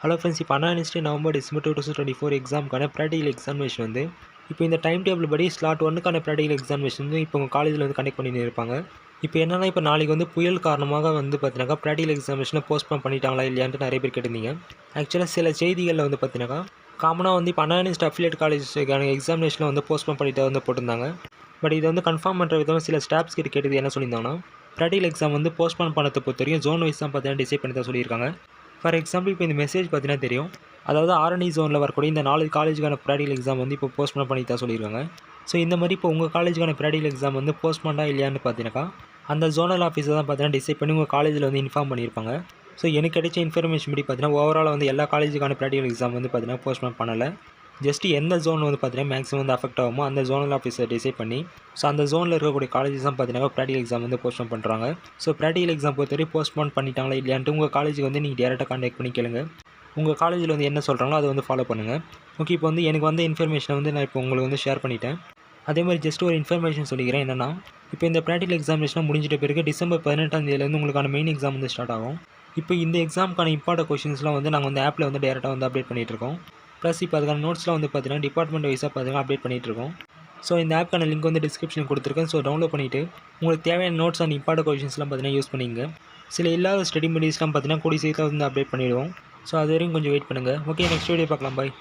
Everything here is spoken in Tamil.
ஹலோ ஃப்ரெண்ட்ஸ், இப்போ அனாலிஸ்ட் நவம்பர் டிசம்பர் 2024 எக்ஸாமுக்கான ப்ராக்டிகல் எக்ஸாமினேஷன் வந்து இப்போ இந்த டைம் டேபிள் படி ஸ்லாட் 1க்கான ப்ராக்டிகல் எக்ஸாமினேஷன் வந்து இப்போ உங்கள் காலேஜில் வந்து கண்டக்ட் பண்ணிட்டு இருப்பாங்க. இப்போ என்னன்னா, இப்போ நாளைக்கு வந்து புயல் காரணமாக வந்து பார்த்தீங்கன்னாக்கா ப்ராக்டிகல் எக்ஸாமினேஷனை போஸ்ட்போன் பண்ணிட்டாங்களா இல்லையான்ட்டு நிறைய பேர் கேட்டிருந்தீங்க. ஆக்சுவலாக சில செய்திகளில் வந்து பார்த்தீங்கன்னாக்கா காமனாக வந்து இப்போ அனாலிஸ்ட் அஃபிலியேட் காலேஜஸ்க்கான எக்ஸாமினேஷனை வந்து போஸ்ட்போன் பண்ணிட்டு வந்து போட்டிருந்தாங்க. பட் இதை வந்து கன்ஃபார்ம் பண்ணுற விதம் சில ஸ்டாப்ஸ் கிட்ட கேட்டது என்ன சொல்லியிருந்தாங்கன்னா, ப்ராக்டிகல் எக்ஸாம் வந்து போஸ்ட்போன் பண்ணதை பொறுத்த வரைக்கும் ஜோன் வைஸ் தான் பார்த்தீங்கன்னா டிசைட் பண்ணி தான் சொல்லியிருக்காங்க. ஃபார் எக்ஸாம்பிள், இப்போ இந்த மெசேஜ் பார்த்தீங்கன்னா தெரியும். அதாவது ஆரணி ஜோனில் வரக்கூடிய இந்த 4 காலேஜுக்கான ப்ராக்டிகல் எக்ஸாம் வந்து இப்போ போஸ்ட்போன் பண்ணி தான் சொல்லியிருக்காங்க. ஸோ இந்த மாதிரி இப்போ உங்கள் காலேஜுக்கான ப்ராக்டிகல் எக்ஸாம் வந்து போஸ்ட்போன்டா இல்லையான்னு பார்த்தீங்கன்னாக்கா அந்த ஜோனல் ஆஃபீஸை தான் பார்த்தீங்கன்னா டிசைட் பண்ணி உங்கள் காலேஜில் வந்து இன்ஃபார்ம் பண்ணியிருப்பாங்க. ஸோ எனக்கு கிடைச்ச இன்ஃபர்மேஷன் படி பார்த்தீங்கன்னா ஓவரால் வந்து எல்லா காலேஜுக்கான ப்ராக்டிகல் எக்ஸாம் வந்து பார்த்தீங்கன்னா போஸ்ட்போன் பண்ணலை. ஜஸ்ட் எந்த ஜோன் வந்து பார்த்தீங்கன்னா மேக்ஸிமம் வந்து அஃபெக்ட் ஆகுமோ அந்த ஜோனல் ஆஃபீஸை டிசைட் பண்ணி ஸோ அந்த ஜோனில் இருக்கக்கூடிய காலேஜஸ் தான் பார்த்தீங்கன்னா ப்ராக்டிகல் எக்ஸாம் வந்து போஸ்ட்போன் பண்ணுறாங்க. ஸோ ப்ராக்டிகல் எக்ஸாம் பொறுத்தவரை போஸ்ட்போன் பண்ணிட்டாங்களா இல்லையான்ட்டு உங்கள் காலேஜுக்கு வந்து நீங்கள் டேரெக்டாக கான்டாக்ட் பண்ணி கேளுங்க. உங்கள் காலேஜில் வந்து என்ன சொல்கிறாங்களோ அதை வந்து ஃபாலோ பண்ணுங்கள். ஓகே, இப்போ வந்து எனக்கு வந்து இன்ஃபர்மேஷனை வந்து நான் இப்போ உங்களுக்கு வந்து ஷேர் பண்ணிட்டேன். அதே மாதிரி ஜஸ்ட் ஒரு இன்ஃபர்மேஷன் சொல்லிக்கிறேன். என்னென்னா, இப்போ இந்த ப்ராக்டிகல் எக்ஸாமினேஷன் முடிஞ்சிட்ட பிறகு டிசம்பர் 18 உங்களுக்கான மெயின் எக்ஸாம் வந்து ஸ்டார்ட் ஆகும். இப்போ இந்த எக்ஸாமுக்கான இம்பார்ட்டன்ட் கொஷின்ஸ்லாம் வந்து நாங்கள் வந்து ஆப்பில் வந்து டேரெக்டாக வந்து அப்டேட் பண்ணிகிட்ருக்கோம். ப்ளஸ் இப்போ அதுக்கான நோட்ஸ்லாம் வந்து பார்த்தீங்கன்னா டிபார்ட்மெண்ட் வைஸாக பார்த்தீங்கன்னா அப்டேட் பண்ணிகிட்ருக்கோம். ஸோ இந்த ஆப்க்கான லிங்க் வந்து டிஸ்கிரிப்ஷன் கொடுத்துருக்கேன். ஸோ டவுன்லோட் பண்ணிவிட்டு உங்களுக்கு தேவையான நோட்ஸ் அண்ட் இம்பார்ட்டன்ட் கொஷின்ஸ்லாம் பார்த்தீங்கன்னா யூஸ் பண்ணிங்க. சில இல்லாத ஸ்டடி மெட்டீரியல்ஸ்லாம் பார்த்தீங்கன்னா கூடிய சீக்கிரம் வந்து அப்டேட் பண்ணிவிடுவோம். ஸோ அது வரைக்கும் கொஞ்சம் வெயிட் பண்ணுங்கள். ஓகே, நெக்ஸ்ட் வீடியோ பார்க்கலாம். பாய்.